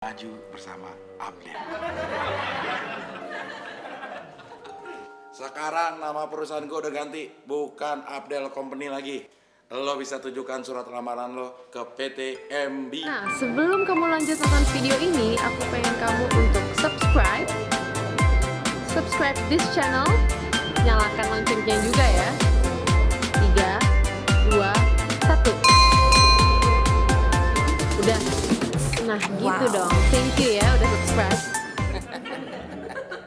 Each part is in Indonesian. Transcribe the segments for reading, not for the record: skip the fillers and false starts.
maju bersama Abdel. Sekarang nama perusahaan gue udah ganti, bukan Abdel Company lagi. Lo bisa tunjukkan surat lamaran lo ke PT MB. Nah, sebelum kamu lanjut nonton video ini, aku pengen kamu untuk subscribe this channel, nyalakan loncengnya juga ya. 3, 2, 1. Udah. Nah, gitu dong. Thank you ya udah subscribe.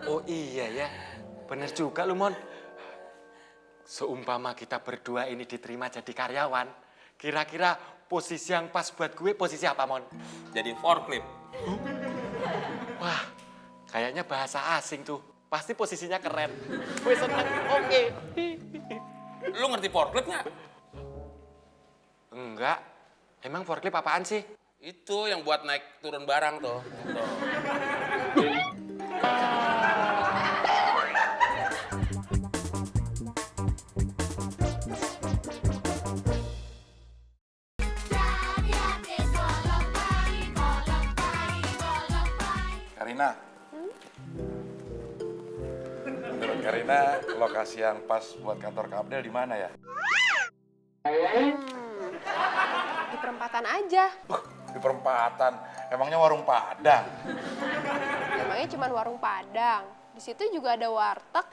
Oh iya ya, bener juga lu, Mon. Seumpama kita berdua ini diterima jadi karyawan, kira-kira posisi yang pas buat gue posisi apa, Mon? Jadi forklift. Wah, kayaknya bahasa asing tuh. Pasti posisinya keren. Gue seneng, oke. Lu ngerti forklift nggak? Enggak, emang forklift apaan sih? Itu yang buat naik turun barang tuh. Tuh. Karina. Menurut Karina, lokasi yang pas buat kantor Kak Abdel di mana ya? Di perempatan aja. Di perempatan. Emangnya warung Padang? Emangnya cuma warung Padang. Di situ juga ada warteg.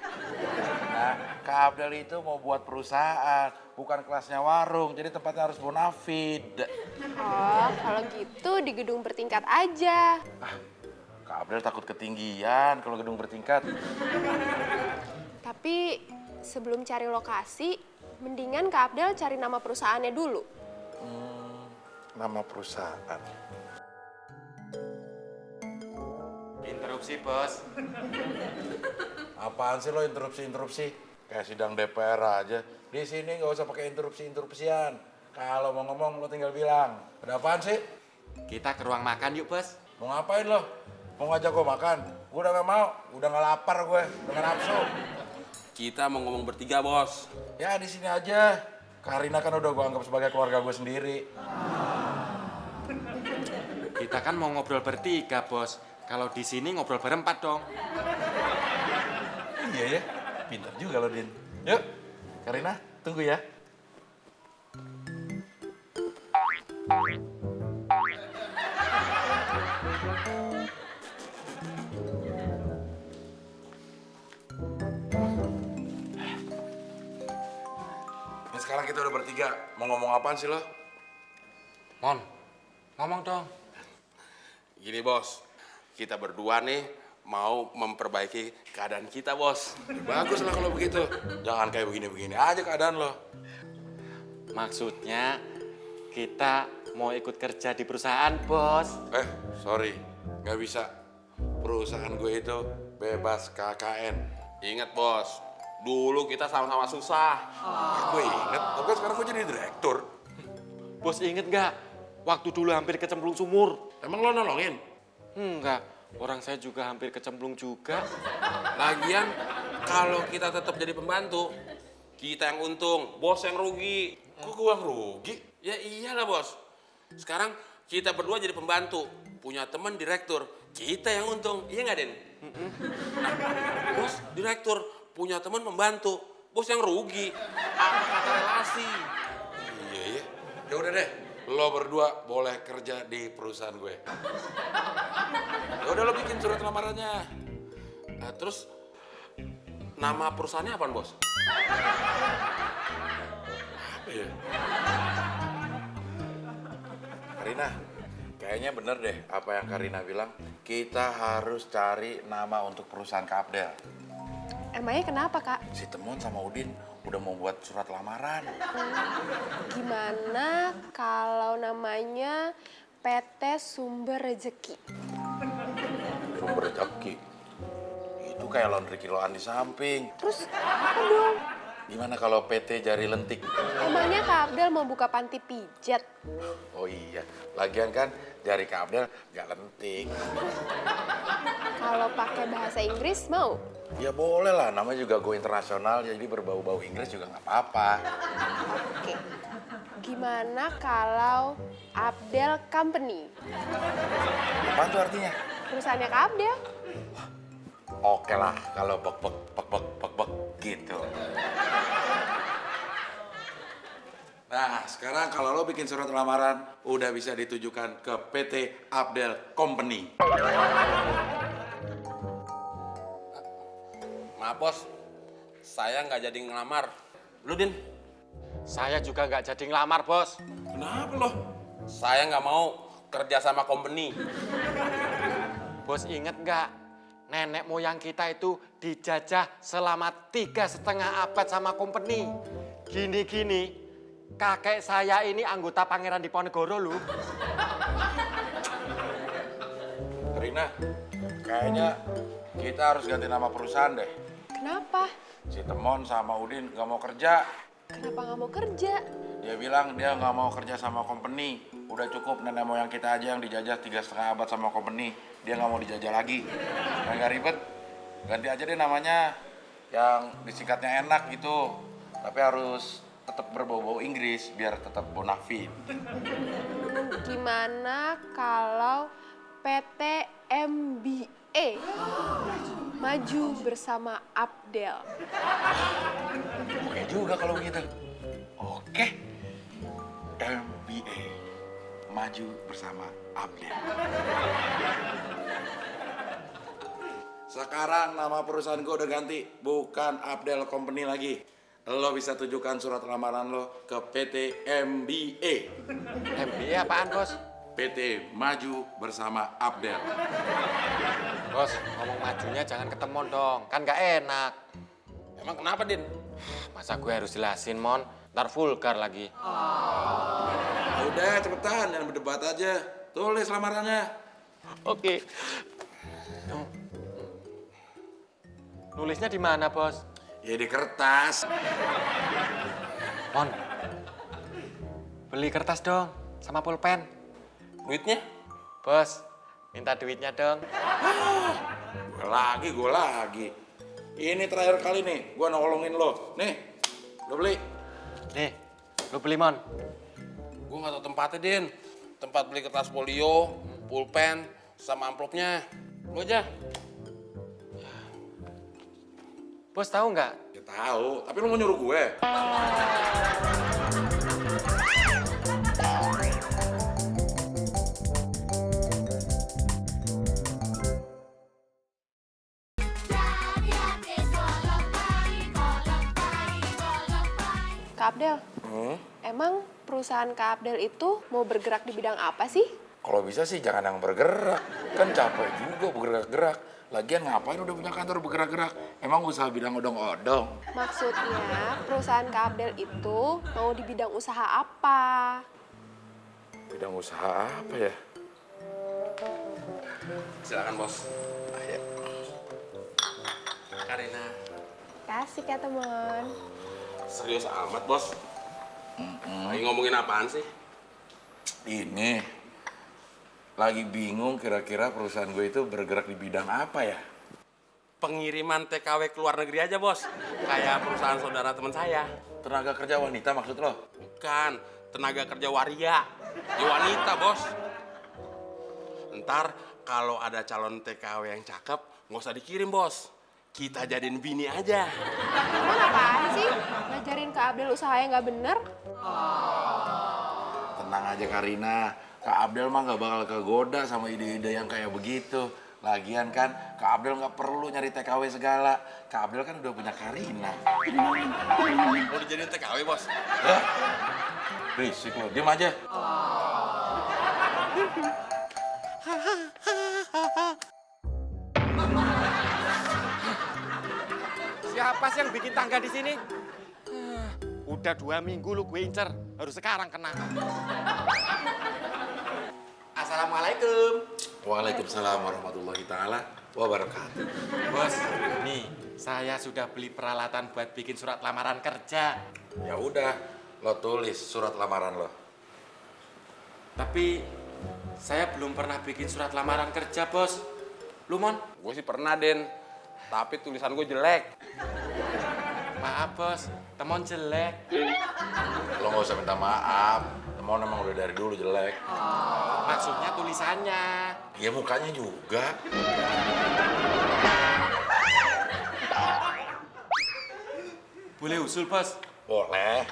Nah, Kak Abdel itu mau buat perusahaan, bukan kelasnya warung. Jadi tempatnya harus bonafide. Oh, kalau gitu di gedung bertingkat aja. Kak Abdel takut ketinggian kalau gedung bertingkat. Tapi sebelum cari lokasi, mendingan Kak Abdel cari nama perusahaannya dulu. Nama perusahaan. Interupsi, Bos. Apaan sih lo interupsi? Kayak sidang DPR aja. Di sini nggak usah pakai interupsian. Kalau mau ngomong lo tinggal bilang. Ada apaan sih? Kita ke ruang makan yuk, Bos. Mau ngapain lo? Mau ngajak gue makan? Gue udah gak mau, udah gak lapar gue, udah gak nafsu. Kita mau ngomong bertiga, Bos. Ya di sini aja. Karina kan udah gue anggap sebagai keluarga gue sendiri. Kita kan mau ngobrol bertiga, Bos. Kalau di sini ngobrol berempat dong. Iya ya, pintar juga lo, Din. Yuk, Karina, tunggu ya. Ini sekarang kita udah bertiga. Mau ngomong apaan sih lo? Mon, ngomong dong. Gini, Bos. Kita berdua nih mau memperbaiki keadaan kita, Bos. Bagus lah kalau begitu. Jangan kayak begini-begini aja keadaan lo. Maksudnya kita mau ikut kerja di perusahaan, Bos. Sorry, nggak bisa. Perusahaan gue itu bebas KKN. Ingat, Bos. Dulu kita sama-sama susah. Gue inget, tapi kan sekarang gue jadi direktur. Bos inget nggak? Waktu dulu hampir kecemplung sumur. Emang lo nolongin? Enggak, orang saya juga hampir kecemplung juga. Lagian, kalau kita tetap jadi pembantu, kita yang untung, Bos yang rugi. Kok gue yang rugi? Ya iyalah, Bos. Sekarang kita berdua jadi pembantu, punya teman direktur, kita yang untung, iya nggak, Den? Nah, Bos direktur, punya teman pembantu, Bos yang rugi. Apa kata relasi? Iya ya. Ya udah deh, lo berdua boleh kerja di perusahaan gue. Ya udah lo bikin surat lamarannya. Nah, terus nama perusahaannya apaan, Bos? Apa ya? Karina, kayaknya bener deh apa yang Karina bilang. Kita harus cari nama untuk perusahaan Kak Abdel. Emangnya kenapa, Kak? Si Temon sama Udin udah mau buat surat lamaran. Gimana kalau namanya PT Sumber Rezeki? Sumber rezeki. Itu kayak laundry kiloan di samping. Terus apa dong? Gimana kalau PT Jari Lentik? Emangnya Kak Abdel mau buka panti pijat? Oh iya, lagian kan jari Kak Abdel gak lentik. Kalau pakai bahasa Inggris mau? Ya boleh lah, namanya juga go internasional, jadi berbau-bau Inggris juga nggak apa-apa. Oke. Gimana kalau Abdel Company? Apaan tuh artinya? Perusahaannya Kak Abdel. Oke lah, kalau bek gitu. Nah, sekarang kalau lo bikin surat lamaran, udah bisa ditujukan ke PT Abdel Company. Maaf bos, saya nggak jadi ngelamar. Lu Din? Saya juga nggak jadi ngelamar, Bos. Kenapa lo? Saya nggak mau kerja sama company. Bos inget nggak? Nenek moyang kita itu dijajah selama 3,5 abad sama company. Gini-gini, kakek saya ini anggota Pangeran Diponegoro loh. Rina, kayaknya kita harus ganti nama perusahaan deh. Kenapa? Si Temon sama Udin gak mau kerja. Kenapa nggak mau kerja? Dia bilang dia nggak mau kerja sama company. Udah cukup nenek moyang kita aja yang dijajah 3,5 abad sama company. Dia nggak mau dijajah lagi. Nggak ribet. Ganti aja deh namanya yang disingkatnya enak gitu. Tapi harus tetap berbau-bau Inggris biar tetap bonafide. Gimana kalau PT MBA? Maju bersama Abdel. Oke juga kalau begitu. Oke. MBA. Maju bersama Abdel. Sekarang nama perusahaan gue udah ganti. Bukan Abdel Company lagi. Lo bisa tujukan surat lamaran lo ke PT MBA. MBA apaan, Bos? PT Maju bersama Abdel. Bos, ngomong majunya jangan ketemon dong. Kan nggak enak. Emang kenapa Din? Masa gue harus jelasin, Mon? Ntar vulgar lagi. Udah cepetan, jangan berdebat aja. Tulis lamarannya. Oke. Nulisnya di mana, Bos? Ya di kertas. Mon, beli kertas dong, sama pulpen. Duitnya? Bos, minta duitnya dong. Gue lagi. Ini terakhir kali nih, gue nolongin lo. Nih, lo beli. Nih, lu beli, Mon. Gue nggak tahu tempatnya Din. Tempat beli kertas folio, pulpen, sama amplopnya. Lu aja. Bos tahu nggak? Ya tahu, tapi lo mau nyuruh gue. Kak Abdel, emang perusahaan Kak Abdel itu mau bergerak di bidang apa sih? Kalau bisa sih jangan yang bergerak. Kan capek juga bergerak-gerak. Lagian ngapain udah punya kantor bergerak-gerak? Emang usaha bidang odong-odong? Maksudnya perusahaan Kak Abdel itu mau di bidang usaha apa? Bidang usaha apa ya? Silakan bos. Ayo. Karina. Kasih ya teman. Serius amat bos. Lagi ngomongin apaan sih? Ini lagi bingung kira-kira perusahaan gue itu bergerak di bidang apa ya? Pengiriman TKW ke luar negeri aja bos. Kayak perusahaan saudara teman saya. Tenaga kerja wanita maksud lo? Bukan, tenaga kerja waria. Ya wanita bos. Ntar kalau ada calon TKW yang cakep, nggak usah dikirim bos. Kita jadiin bini aja. Emang apaan sih? Ngajarin Kak Abdel usahanya nggak bener? Tenang aja Karina, Kak Abdel mah gak bakal kegoda sama ide-ide yang kayak begitu. Lagian kan, Kak Abdel gak perlu nyari TKW segala. Kak Abdel kan udah punya Karina. Mau dijadiin TKW bos? Ya, berisik lo, diem aja. Siapa sih yang bikin tangga di sini? Udah 2 minggu lu gue incer, harus sekarang kena. Assalamualaikum. Waalaikumsalam warahmatullahi ta'ala wabarakatuh. Bos, nih saya sudah beli peralatan buat bikin surat lamaran kerja. Ya udah, lo tulis surat lamaran lo. Tapi saya belum pernah bikin surat lamaran kerja, Bos. Lu, Mon? Gue sih pernah, Den. Tapi tulisan gue jelek. Maaf bos, temon jelek. Lo nggak usah minta maaf. Temon emang udah dari dulu jelek. Maksudnya tulisannya. Ya mukanya juga. Boleh usul bos? Boleh.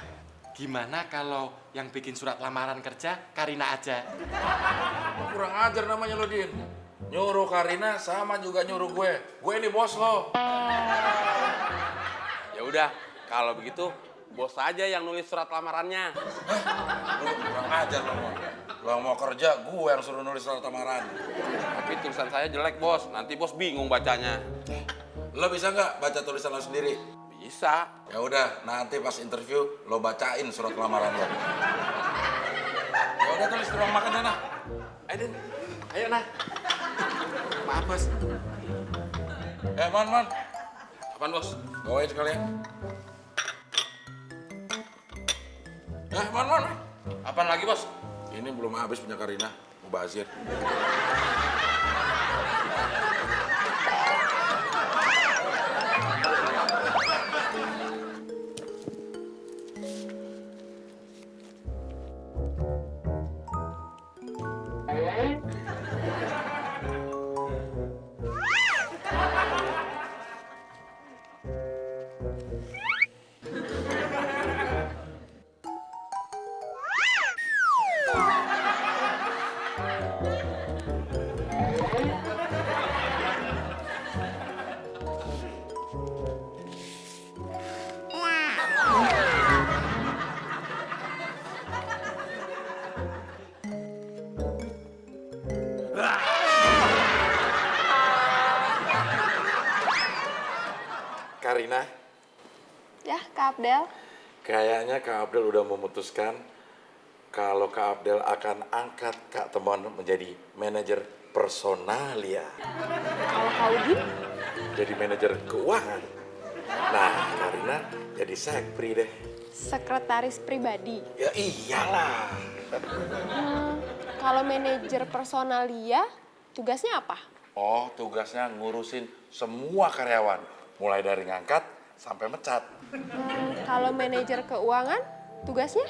Gimana kalau yang bikin surat lamaran kerja Karina aja? Kurang ajar namanya lo, Din. Nyuruh Karina sama juga nyuruh gue. Gue ini bos lo. Ya udah, kalau begitu bos aja yang nulis surat lamarannya. Lo kurang ajar lo. Lo mau kerja, gue yang suruh nulis surat lamaran. Tapi tulisan saya jelek, Bos. Nanti Bos bingung bacanya. Lo bisa nggak baca tulisan lo sendiri? Bisa. Ya udah, nanti pas interview lo bacain surat lamaran lo. Ya udah tulis di ruang makan sana. Ayo Den, ayo nah. Maaf bos. Man. Apaan, Bos? Bawain sekalian. Man. Apaan lagi, Bos? Ini belum habis punya Karina, mubazir. Karina, Ya, Kak Abdel. kayaknya Kak Abdel udah memutuskan kalau Kak Abdel akan angkat Kak Temon menjadi manajer personalia. Kalau Kak Udin, Jadi manajer keuangan. Nah, Karina jadi sekpri deh. sekretaris pribadi. Ya iyalah. Kalau manajer personalia, tugasnya apa? Oh, tugasnya ngurusin semua karyawan. Mulai dari ngangkat sampai mecat. Kalau manajer keuangan, tugasnya?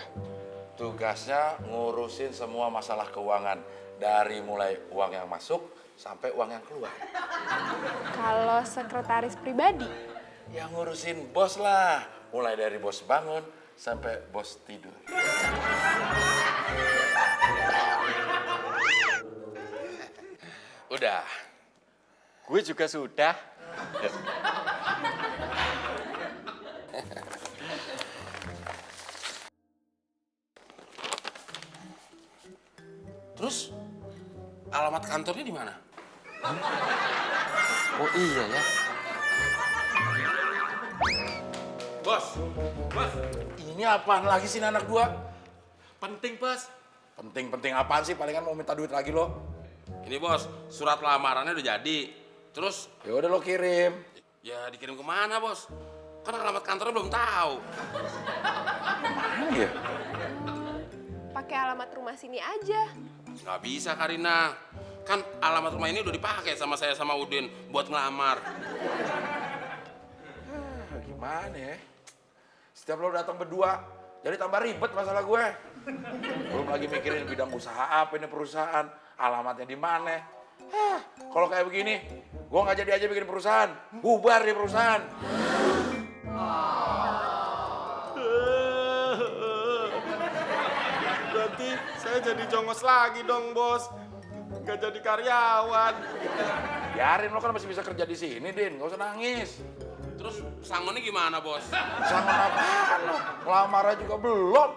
Tugasnya ngurusin semua masalah keuangan. Dari mulai uang yang masuk sampai uang yang keluar. Kalau sekretaris pribadi, Yang ngurusin bos lah. Mulai dari bos bangun sampai bos tidur. Udah. Gue juga sudah. Terus alamat kantornya di mana? Oh iya ya. Bos. Ini apaan lagi sih anak dua? Penting bos. Penting-penting apaan sih? Palingan mau minta duit lagi lo. Ini, Bos, surat lamarannya udah jadi. Terus Ya udah lo kirim. ya dikirim kemana, Bos? Kan alamat kantornya belum tahu. Iya. pakai alamat rumah sini aja. Nggak bisa, Karina. Kan alamat rumah ini udah dipakai sama saya sama Udin buat ngelamar. Gimana ya? Setiap lo datang berdua, jadi tambah ribet masalah gue. Belum lagi mikirin bidang usaha apa ini perusahaan, alamatnya di mana. Kalau kayak begini, gue nggak jadi aja bikin perusahaan, bubar di perusahaan. Berarti saya jadi jongos lagi dong bos. Gak jadi karyawan. Biarin lo kan masih bisa kerja di sini, Din. Gak usah nangis. Terus sangonnya gimana, Bos? Sangat apaan lo? Ngelamarnya juga belum.